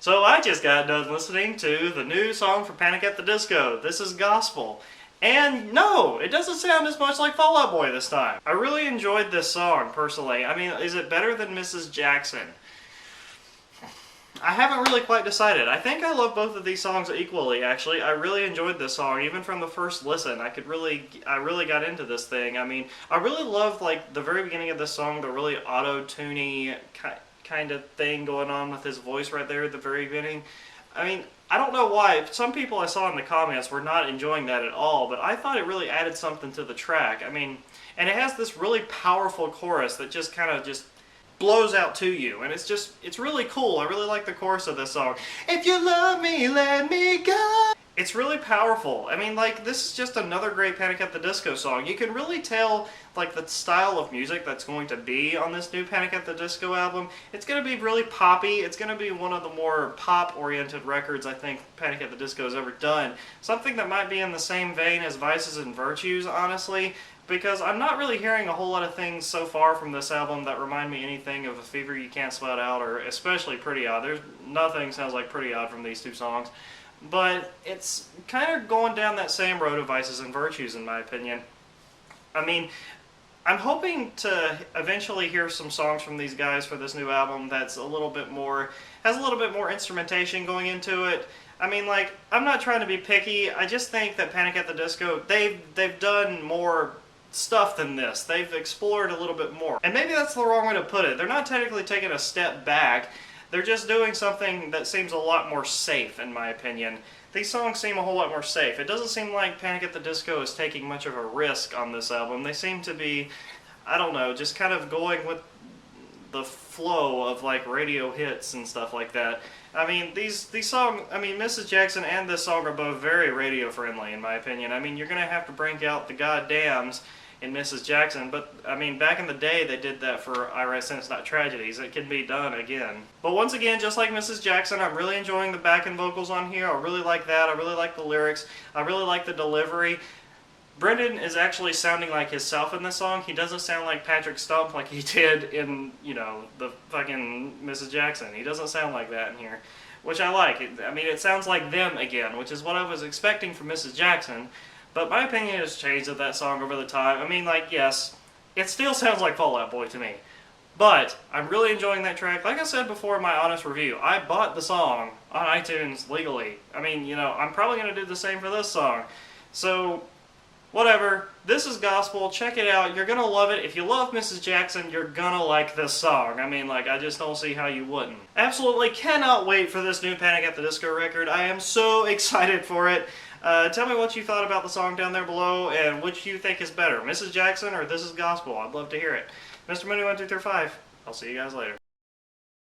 So I just got done listening to the new song from Panic at the Disco. This is Gospel. And no, it doesn't sound as much like Fall Out Boy this time. I really enjoyed this song, personally. I mean, is it better than Mrs. Jackson? I haven't really quite decided. I think I love both of these songs equally, actually. I really enjoyed this song, even from the first listen. I really got into this thing. I mean, I really loved, like, the very beginning of this song, the really auto-tuney kind of thing going on with his voice right there at the very beginning. I mean, I don't know why. Some people I saw in the comments were not enjoying that at all, but I thought it really added something to the track. I mean, and it has this really powerful chorus that just kind of just blows out to you, and it's really cool. I really like the chorus of this song. If you love me, let me go. It's really powerful. I mean, like, this is just another great Panic at the Disco song. You can really tell, like, the style of music that's going to be on this new Panic at the Disco album. It's going to be really poppy. It's going to be one of the more pop-oriented records I think Panic at the Disco has ever done. Something that might be in the same vein as Vices and Virtues, honestly, because I'm not really hearing a whole lot of things so far from this album that remind me anything of A Fever You Can't Sweat Out, or especially Pretty Odd. There's nothing sounds like Pretty Odd from these two songs. But it's kind of going down that same road of Vices and Virtues, in my opinion. I mean, I'm hoping to eventually hear some songs from these guys for this new album that's a little bit more, has a little bit more instrumentation going into it. I mean, like, I'm not trying to be picky. I just think that Panic at the Disco, they've done more stuff than this. They've explored a little bit more. And maybe that's the wrong way to put it. They're not technically taking a step back. They're just doing something that seems a lot more safe, in my opinion. These songs seem a whole lot more safe. It doesn't seem like Panic at the Disco is taking much of a risk on this album. They seem to be, I don't know, just kind of going with the flow of, like, radio hits and stuff like that. I mean, these songs, I mean, Mrs. Jackson and this song are both very radio friendly, in my opinion. I mean, you're going to have to break out the goddams in Mrs. Jackson, but I mean, back in the day they did that for I Write Sins Not Tragedies. It can be done again. But once again, just like Mrs. Jackson, I'm really enjoying the backing vocals on here. I really like that. I really like the lyrics. I really like the delivery. Brendan is actually sounding like himself in this song. He doesn't sound like Patrick Stump like he did in, you know, the fucking Mrs. Jackson. He doesn't sound like that in here, which I like. I mean, it sounds like them again, which is what I was expecting from Mrs. Jackson. But my opinion has changed of that song over the time. I mean, like, yes, it still sounds like Fall Out Boy to me. But I'm really enjoying that track. Like I said before in my honest review, I bought the song on iTunes legally. I mean, you know, I'm probably going to do the same for this song. So, whatever. This is Gospel. Check it out. You're going to love it. If you love Mrs. Jackson, you're going to like this song. I mean, like, I just don't see how you wouldn't. Absolutely cannot wait for this new Panic at the Disco record. I am so excited for it. Tell me what you thought about the song down there below, and which you think is better, Mrs. Jackson or This is Gospel. I'd love to hear it. Mr. Mooney 1235. I'll see you guys later.